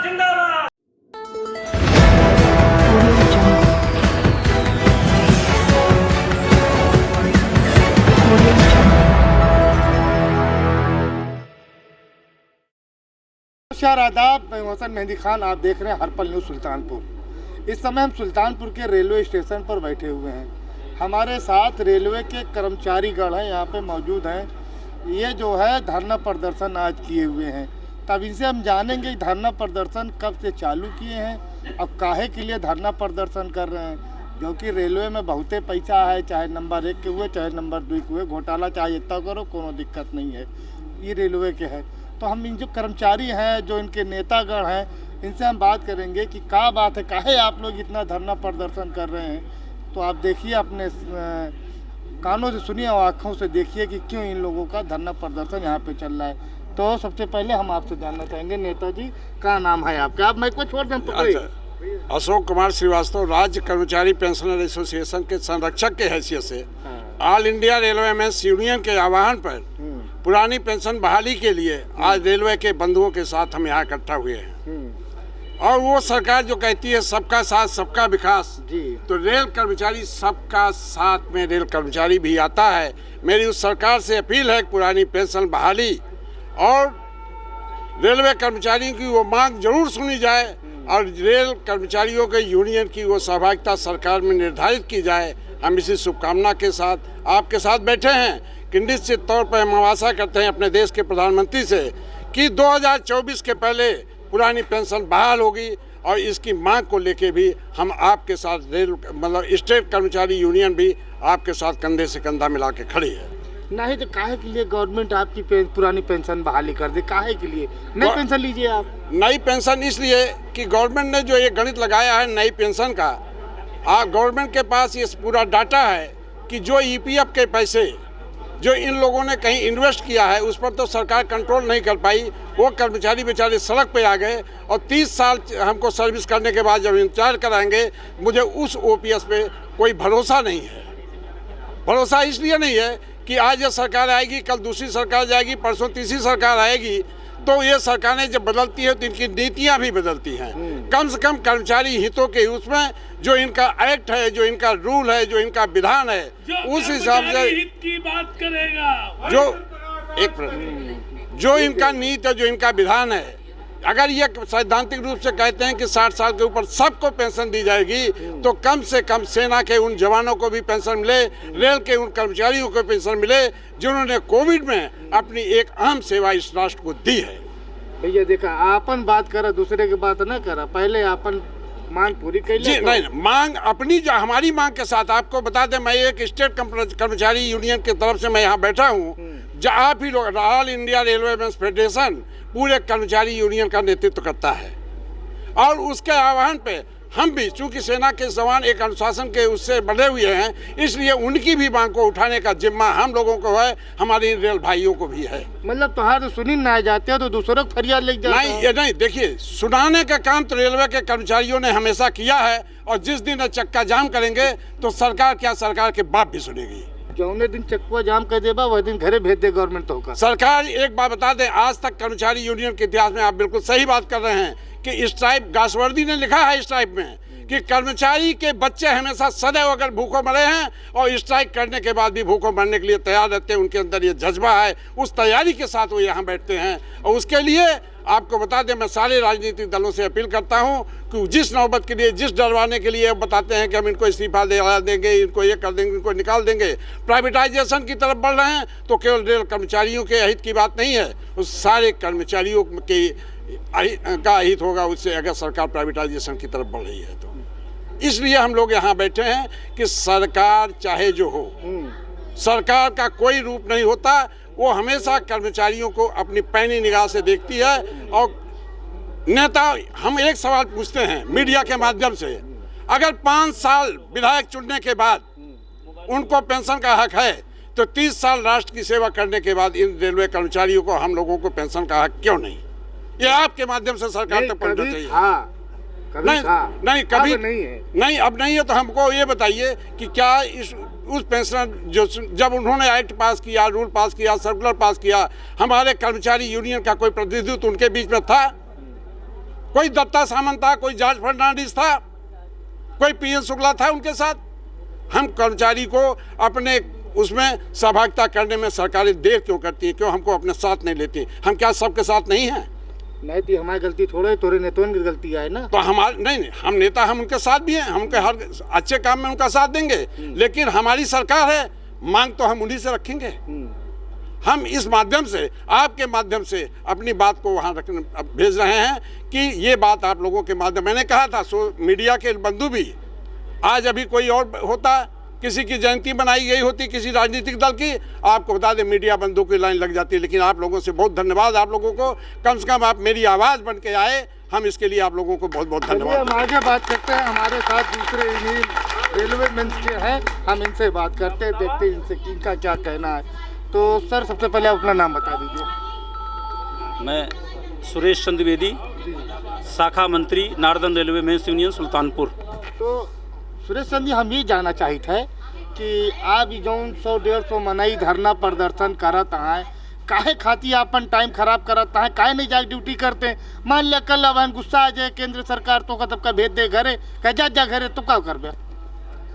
जिंदाबाद। नमस्कार, आदाब। मैं मोहसिन मेहंदी खान, आप देख रहे हैं हरपल न्यूज़ सुल्तानपुर। इस समय हम सुल्तानपुर के रेलवे स्टेशन पर बैठे हुए हैं। हमारे साथ रेलवे के कर्मचारीगण हैं, यहाँ पे मौजूद हैं। ये जो है धरना प्रदर्शन आज किए हुए हैं। तब इनसे हम जानेंगे धरना प्रदर्शन कब से चालू किए हैं, अब काहे के लिए धरना प्रदर्शन कर रहे हैं। क्योंकि रेलवे में बहुते पैसा है, चाहे नंबर 1 के हुए चाहे नंबर 2 के हुए, घोटाला चाहे इतना करो, कोनो दिक्कत नहीं है, ये रेलवे के है। तो हम इन जो कर्मचारी हैं, जो इनके नेतागण हैं, इनसे हम बात करेंगे कि क्या बात है, काहे आप लोग इतना धरना प्रदर्शन कर रहे हैं। तो आप देखिए, अपने कानों से सुनिए और आँखों से देखिए कि क्यों इन लोगों का धरना प्रदर्शन यहाँ पे चल रहा है। तो सबसे पहले हम आपसे जानना चाहेंगे, नेताजी क्या नाम है आपका? आप माइक को छोड़ दें। अच्छा, अशोक कुमार श्रीवास्तव, राज्य कर्मचारी पेंशनर एसोसिएशन के संरक्षक के हैसियत से all India railway men's union के आह्वान पर पुरानी पेंशन बहाली के लिए आज रेलवे के बंधुओं के साथ हम यहाँ इकट्ठा हुए हैं। और वो सरकार जो कहती है सबका साथ सबका विकास, तो रेल कर्मचारी सबका साथ में रेल कर्मचारी भी आता है। मेरी उस सरकार से अपील है कि पुरानी पेंशन बहाली और रेलवे कर्मचारियों की वो मांग जरूर सुनी जाए और रेल कर्मचारियों के यूनियन की वो सहभागिता सरकार में निर्धारित की जाए। हम इसी शुभकामना के साथ आपके साथ बैठे हैं कि निश्चित तौर पर हम आशा करते हैं अपने देश के प्रधानमंत्री से कि 2024 के पहले पुरानी पेंशन बहाल होगी और इसकी मांग को लेके भी हम आपके साथ रेल स्टेट कर्मचारी यूनियन भी आपके साथ कंधे से कंधा मिला के खड़ी है। नहीं तो काहे के लिए गवर्नमेंट आपकी पुरानी पेंशन बहाली कर दे? काहे के लिए नई पेंशन लीजिए आप? नई पेंशन इसलिए कि गवर्नमेंट ने जो ये गणित लगाया है नई पेंशन का, गवर्नमेंट के पास ये पूरा डाटा है कि जो ईपीएफ के पैसे जो इन लोगों ने कहीं इन्वेस्ट किया है उस पर तो सरकार कंट्रोल नहीं कर पाई। वो कर्मचारी बेचारे सड़क पे आ गए और 30 साल हमको सर्विस करने के बाद जब इंतजार कराएंगे, मुझे उस ओपीएस पे कोई भरोसा नहीं है। भरोसा इसलिए नहीं है कि आज ये सरकार आएगी, कल दूसरी सरकार जाएगी, परसों तीसरी सरकार आएगी, तो ये सरकारें जब बदलती है तो इनकी नीतियां भी बदलती हैं। कम से कम कर्मचारी हितों के उसमें जो इनका एक्ट है, जो इनका रूल है, जो इनका विधान है, उस हिसाब से हित की बात करेगा। जो इनका नीति है, जो इनका विधान है, अगर ये सैद्धांतिक रूप से कहते हैं कि 60 साल के ऊपर सबको पेंशन दी जाएगी, तो कम से कम सेना के उन जवानों को भी पेंशन मिले, रेल के उन कर्मचारियों को पेंशन मिले जिन्होंने कोविड में अपनी एक अहम सेवा इस राष्ट्र को दी है। भैया देखा, आपन बात करा, दूसरे की बात ना करा, पहले आपन मांग पूरी कर जी। नहीं, मांग अपनी जो हमारी मांग के साथ आपको बता दें, मैं एक स्टेट कर्मचारी यूनियन की तरफ से मैं यहाँ बैठा हूँ, जहाँ आप ही लोग all India railway men's federation पूरे कर्मचारी यूनियन का नेतृत्व करता है और उसके आह्वान पे हम भी, चूंकि सेना के जवान एक अनुशासन के उससे बने हुए हैं, इसलिए उनकी भी मांग को उठाने का जिम्मा हम लोगों को है, हमारे रेल भाइयों को भी है। मतलब तुम्हारे सुनी ना जाते हो तो दूसरों को फरियाद लेके जाते हो? नहीं, ये नहीं। देखिए, सुनाने का काम तो रेलवे के कर्मचारियों ने हमेशा किया है और जिस दिन चक्का जाम करेंगे तो सरकार क्या, सरकार के बाप भी सुनेगी। जौने दिन चक्का जाम कर देबा वह दिन घरे भेज दे गवर्नमेंट तो होगा। सरकार एक बात बता दें, आज तक कर्मचारी यूनियन के इतिहास में आप बिल्कुल सही बात कर रहे हैं कि स्ट्राइक, गासवर्दी ने लिखा है स्ट्राइक में कि कर्मचारी के बच्चे हमेशा सदैव अगर भूखों मरे हैं और स्ट्राइक करने के बाद भी भूखों मरने के लिए तैयार रहते हैं, उनके अंदर ये जज्बा है, उस तैयारी के साथ वो यहाँ बैठते हैं। और उसके लिए आपको बता दें, मैं सारे राजनीतिक दलों से अपील करता हूँ कि जिस नौबत के लिए, जिस डरवाने के लिए बताते हैं कि हम इनको इस्तीफा दिला देंगे, इनको ये कर देंगे, इनको निकाल देंगे, प्राइवेटाइजेशन की तरफ बढ़ रहे हैं, तो केवल रेल कर्मचारियों के हित की बात नहीं है, उस सारे कर्मचारियों के का हित होगा उससे, अगर सरकार प्राइवेटाइजेशन की तरफ बढ़ रही है तो। इसलिए हम लोग यहाँ बैठे हैं कि सरकार चाहे जो हो, सरकार का कोई रूप नहीं होता, वो हमेशा कर्मचारियों को अपनी पैनी निगाह से देखती है। और नेता, हम एक सवाल पूछते हैं मीडिया के माध्यम से, अगर 5 साल विधायक चुनने के बाद उनको पेंशन का हक है, तो 30 साल राष्ट्र की सेवा करने के बाद इन रेलवे कर्मचारियों को, हम लोगों को पेंशन का हक क्यों नहीं? ये आपके माध्यम से सरकार तक पहुंचना चाहिए। नहीं, कभी नहीं है। नहीं, अब नहीं है तो हमको ये बताइए कि क्या उस पेंशनर जो जब उन्होंने एक्ट पास किया, रूल पास किया, सर्कुलर पास किया, हमारे कर्मचारी यूनियन का कोई प्रतिनिधित्व उनके बीच में था? कोई दत्ता सामंत था, कोई जॉर्ज फर्नांडिस था, कोई पीएन शुक्ला था उनके साथ। हम कर्मचारी को अपने उसमें सहभागिता करने में सरकारें देर क्यों करती है, क्यों हमको अपने साथ नहीं लेती? हम क्या सबके साथ नहीं हैं? नहीं थी हमारी गलती थोड़े, तोरे नेताओं की गलती है ना। तो हमारे नहीं, हम नेता हम उनके साथ भी हैं, हम उनके हर अच्छे काम में उनका साथ देंगे, लेकिन हमारी सरकार है, मांग तो हम उन्हीं से रखेंगे। हम इस माध्यम से, आपके माध्यम से अपनी बात को वहाँ रखने भेज रहे हैं कि ये बात आप लोगों के माध्यम, मैंने कहा था मीडिया के बंधु भी, आज अभी कोई और होता, किसी की जयंती बनाई गई होती किसी राजनीतिक दल की, आपको बता दें मीडिया बंधुओं की लाइन लग जाती है। लेकिन आप लोगों से बहुत धन्यवाद, आप लोगों को कम से कम आप मेरी आवाज़ बन के आए, हम इसके लिए आप लोगों को बहुत बहुत धन्यवाद। हम आगे बात करते हैं, हमारे साथ दूसरे रेलवे मिनिस्टर हैं, हम इनसे बात करते हैं, देखते हैं इनसे इनका क्या कहना है। तो सर सबसे पहले अपना नाम बता दीजिए। मैं सुरेश चंद्र द्विवेदी, शाखा मंत्री northern railway men's union Sultanpur. तो सुरेश चंद्र जी, हम ये जानना चाहते हैं कि आप जो 100-150 मनाई धरना प्रदर्शन करत हैं, काहे खाती अपन टाइम खराब करत हैं, काहे नहीं जाके ड्यूटी करते हैं? मान लिया कल अब गुस्सा आ जाए केंद्र सरकार तो तब का भेज दे घरे, कह जा घरे तो क्या कर?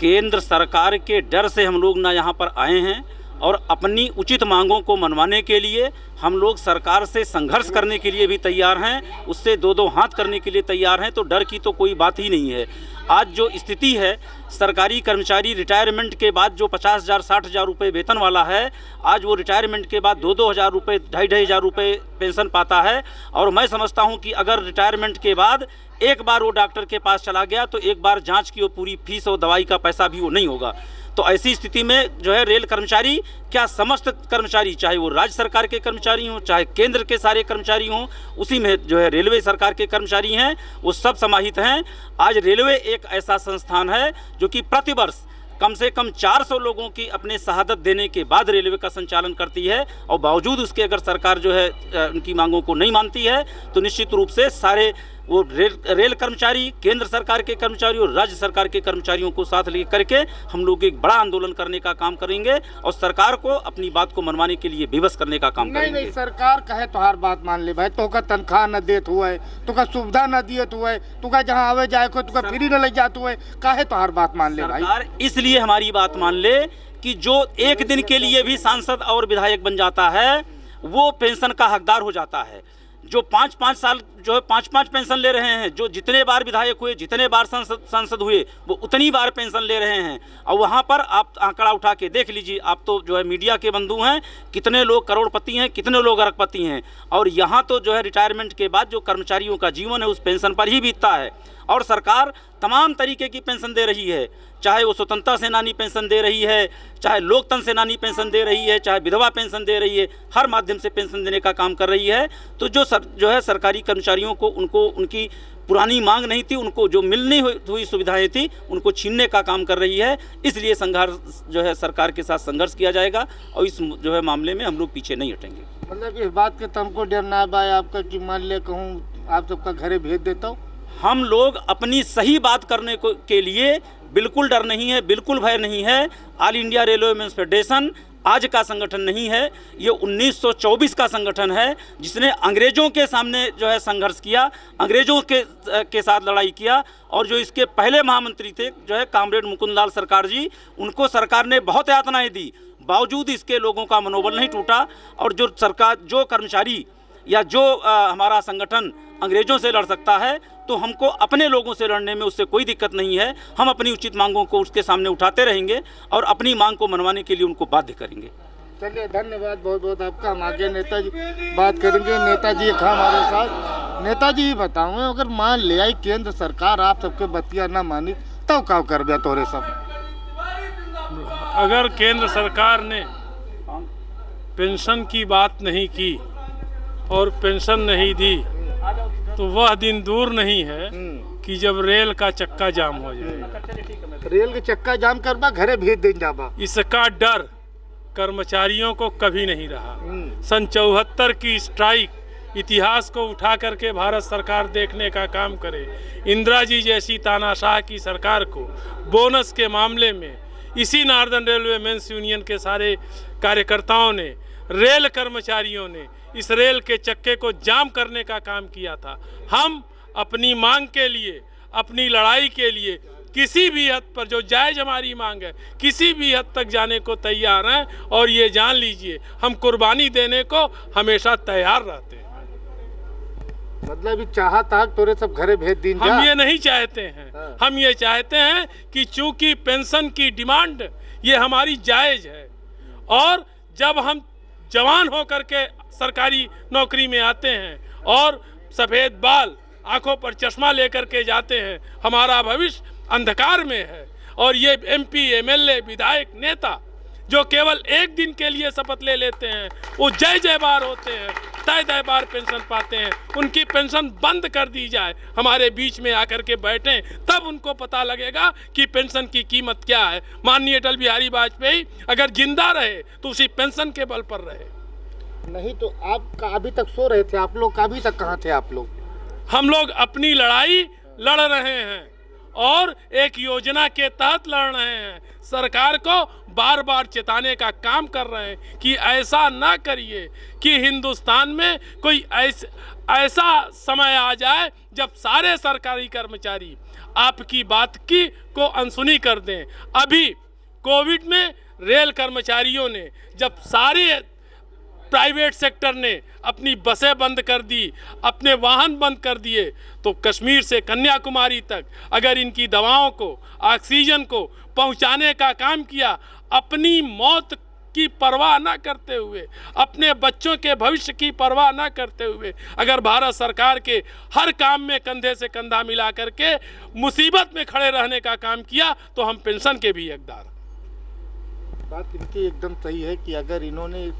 केंद्र सरकार के डर से हम लोग ना यहाँ पर आए हैं, और अपनी उचित मांगों को मनवाने के लिए हम लोग सरकार से संघर्ष करने के लिए भी तैयार हैं, उससे दो हाथ करने के लिए तैयार हैं। तो डर की तो कोई बात ही नहीं है। आज जो स्थिति है, सरकारी कर्मचारी रिटायरमेंट के बाद जो 50,000 60,000 रुपये वेतन वाला है, आज वो रिटायरमेंट के बाद 2-2 हज़ार रुपये, 2,500 हज़ार रुपये पेंशन पाता है। और मैं समझता हूँ कि अगर रिटायरमेंट के बाद एक बार वो डॉक्टर के पास चला गया तो एक बार जांच की वो पूरी फीस और दवाई का पैसा भी वो नहीं होगा। तो ऐसी स्थिति में जो है रेल कर्मचारी, क्या समस्त कर्मचारी, चाहे वो राज्य सरकार के कर्मचारी हों, चाहे केंद्र के सारे कर्मचारी हों, उसी में जो है रेलवे सरकार के कर्मचारी हैं, वो सब समाहित हैं। आज रेलवे एक ऐसा संस्थान है जो कि प्रतिवर्ष कम से कम 400 लोगों की अपने शहादत देने के बाद रेलवे का संचालन करती है, और बावजूद उसके अगर सरकार जो है उनकी मांगों को नहीं मानती है तो निश्चित रूप से सारे वो रेल कर्मचारी, केंद्र सरकार के कर्मचारी और राज्य सरकार के कर्मचारियों को साथ ले करके हम लोग एक बड़ा आंदोलन करने का काम करेंगे, और सरकार को अपनी बात को मनवाने के लिए विवश करने का काम करेंगे। नहीं, सरकार कहे तो हर बात मान ले भाई, तो का तनख्वाह न देत हुआ है, तो का सुविधा न दियत हुआ है, तो का जहाँ आवे जाए को तो का फ्री न ले जाते हुए, कहे तो हर बात मान ले भाई। सरकार इसलिए हमारी बात मान ले कि जो एक दिन के लिए भी सांसद और विधायक बन जाता है वो पेंशन का हकदार हो जाता है। जो 5-5 साल जो है 5-5 पेंशन ले रहे हैं, जो जितने बार विधायक हुए, जितने बार सांसद हुए, वो उतनी बार पेंशन ले रहे हैं। और वहाँ पर आप आंकड़ा उठा के देख लीजिए, आप तो जो है मीडिया के बंधु हैं, कितने लोग करोड़पति हैं, कितने लोग अरबपति हैं। और यहाँ तो जो है रिटायरमेंट के बाद जो कर्मचारियों का जीवन है उस पेंशन पर ही बीतता है। और सरकार तमाम तरीके की पेंशन दे रही है, चाहे वो स्वतंत्रता सेनानी पेंशन दे रही है, चाहे लोकतंत्र सेनानी पेंशन दे रही है, चाहे विधवा पेंशन दे रही है, हर माध्यम से पेंशन देने का काम कर रही है। तो जो है सरकारी कर्मचारियों को उनको उनकी पुरानी मांग नहीं थी, उनको जो मिलनी हुई सुविधाएं थी उनको छीनने का काम कर रही है। इसलिए संघर्ष जो है सरकार के साथ संघर्ष किया जाएगा, और इस जो है मामले में हम लोग पीछे नहीं हटेंगे। मतलब इस बात के तुमको डर ना है आपका कि मान ले कहूँ आप सबका घरे भेज देता हूँ? हम लोग अपनी सही बात करने के लिए बिल्कुल डर नहीं है, बिल्कुल भय नहीं है। All India railway men's federation आज का संगठन नहीं है, ये 1924 का संगठन है, जिसने अंग्रेज़ों के सामने जो है संघर्ष किया, अंग्रेज़ों के साथ लड़ाई किया। और जो इसके पहले महामंत्री थे जो है कामरेड मुकुंदलाल सरकार जी, उनको सरकार ने बहुत यातनाएं दी, बावजूद इसके लोगों का मनोबल नहीं टूटा। और जो कर्मचारी या जो हमारा संगठन अंग्रेज़ों से लड़ सकता है, तो हमको अपने लोगों से लड़ने में उससे कोई दिक्कत नहीं है। हम अपनी उचित मांगों को उसके सामने उठाते रहेंगे और अपनी मांग को मनवाने के लिए उनको बाध्य करेंगे। चलिए, धन्यवाद बहुत बहुत आपका। हम आगे नेताजी बात करेंगे। नेताजी एक हमारे साथ। नेताजी बताऊँ, अगर मान ले आई केंद्र सरकार आप सबके बतिया ना मानी तो क्या कर दिया तोरे सब? अगर केंद्र सरकार ने पेंशन की बात नहीं की और पेंशन नहीं दी तो वह दिन दूर नहीं है कि जब रेल का चक्का जाम हो जाए। रेल के चक्का जाम करबा, घरे भेज दे जाबा, इसका डर कर्मचारियों को कभी नहीं रहा। सन 74 की स्ट्राइक इतिहास को उठा करके भारत सरकार देखने का काम करे। इंदिरा जी जैसी तानाशाह की सरकार को बोनस के मामले में इसी नार्दर्न रेलवे मेंस यूनियन के सारे कार्यकर्ताओं ने, रेल कर्मचारियों ने इस रेल के चक्के को जाम करने का काम किया था। हम अपनी मांग के लिए, अपनी लड़ाई के लिए किसी भी हद पर, जो जायज़ हमारी मांग है, किसी भी हद तक जाने को तैयार हैं। और ये जान लीजिए, हम कुर्बानी देने को हमेशा तैयार रहते हैं। मतलब ये चाहता तोरे सब घरे भेज दीन जा। हम ये नहीं चाहते हैं। हम ये चाहते हैं कि चूंकि पेंशन की डिमांड ये हमारी जायज़ है, और जब हम जवान होकर के सरकारी नौकरी में आते हैं और सफ़ेद बाल, आंखों पर चश्मा लेकर के जाते हैं, हमारा भविष्य अंधकार में है। और ये MP, MLA, विधायक, नेता जो केवल एक दिन के लिए शपथ ले लेते हैं, वो जय जय बार होते हैं, तय तय बार पेंशन पाते हैं। उनकी पेंशन बंद कर दी जाए, हमारे बीच में आकर के बैठें, तब उनको पता लगेगा कि पेंशन की कीमत क्या है। माननीय अटल बिहारी वाजपेयी अगर जिंदा रहे तो उसी पेंशन के बल पर रहे। नहीं तो आप अभी तक सो रहे थे आप लोग, अभी तक कहाँ थे आप लोग? हम लोग अपनी लड़ाई लड़ रहे हैं और एक योजना के तहत लड़ रहे हैं। सरकार को बार बार चेताने का काम कर रहे हैं कि ऐसा ना करिए कि हिंदुस्तान में कोई ऐसा समय आ जाए जब सारे सरकारी कर्मचारी आपकी बात को अनसुनी कर दें। अभी कोविड में रेल कर्मचारियों ने, जब सारे प्राइवेट सेक्टर ने अपनी बसें बंद कर दी, अपने वाहन बंद कर दिए, तो कश्मीर से कन्याकुमारी तक अगर इनकी दवाओं को, ऑक्सीजन को पहुंचाने का काम किया, अपनी मौत की परवाह ना करते हुए, अपने बच्चों के भविष्य की परवाह ना करते हुए अगर भारत सरकार के हर काम में कंधे से कंधा मिला करके मुसीबत में खड़े रहने का काम किया, तो हम पेंशन के भी हकदार। बात इनकी एकदम सही है कि अगर इन्होंने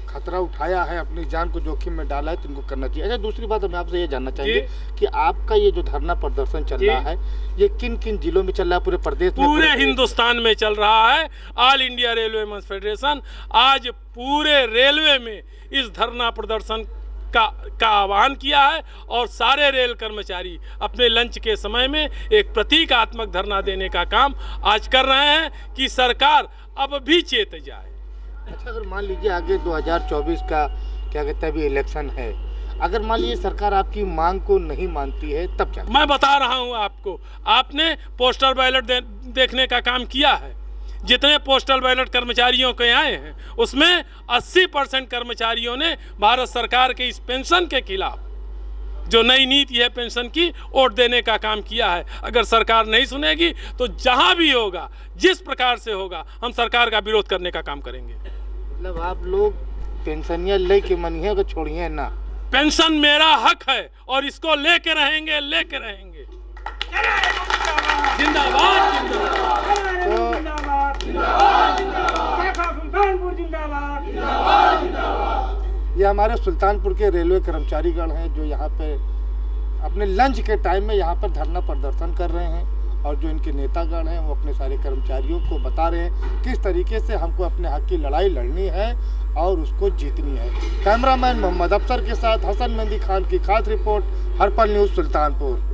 खतरा उठाया है, अपनी जान को जोखिम में डाला है, तो इनको करना चाहिए। अच्छा, दूसरी बात हम आपसे ये जानना चाहेंगे कि आपका ये जो धरना प्रदर्शन चल रहा है, ये किन किन जिलों में चल रहा है? पूरे प्रदेश में, पूरे हिंदुस्तान में चल रहा है। All India railway men's federation आज पूरे रेलवे में इस धरना प्रदर्शन का आह्वान किया है, और सारे रेल कर्मचारी अपने लंच के समय में एक प्रतीकात्मक धरना देने का काम आज कर रहे हैं कि सरकार अब भी चेत जाए। अच्छा, अगर मान लीजिए आगे 2024 का क्या कहते हैं, अभी इलेक्शन है, अगर मान लीजिए सरकार आपकी मांग को नहीं मानती है, तब क्या? मैं बता रहा हूं आपको, आपने पोस्टल बैलेट देखने का काम किया है। जितने पोस्टल बैलेट कर्मचारियों के आए हैं, उसमें 80% कर्मचारियों ने भारत सरकार के इस पेंशन के खिलाफ, जो नई नीति है पेंशन की, वोट देने का काम किया है। अगर सरकार नहीं सुनेगी तो जहां भी होगा, जिस प्रकार से होगा, हम सरकार का विरोध करने का काम करेंगे। मतलब आप लोग पेंशनिया ले के मनिए को छोड़िए ना। पेंशन मेरा हक है और इसको लेके रहेंगे, लेके रहेंगे। जिंदाबाद, ये हमारे सुल्तानपुर के रेलवे कर्मचारीगण हैं जो यहाँ पे अपने लंच के टाइम में यहाँ पर धरना प्रदर्शन कर रहे हैं, और जो इनके नेतागण हैं वो अपने सारे कर्मचारियों को बता रहे हैं किस तरीके से हमको अपने हक की लड़ाई लड़नी है और उसको जीतनी है। कैमरामैन मोहम्मद अफसर के साथ हसन मेहंदी खान की खास रिपोर्ट, हरपल न्यूज़, सुल्तानपुर।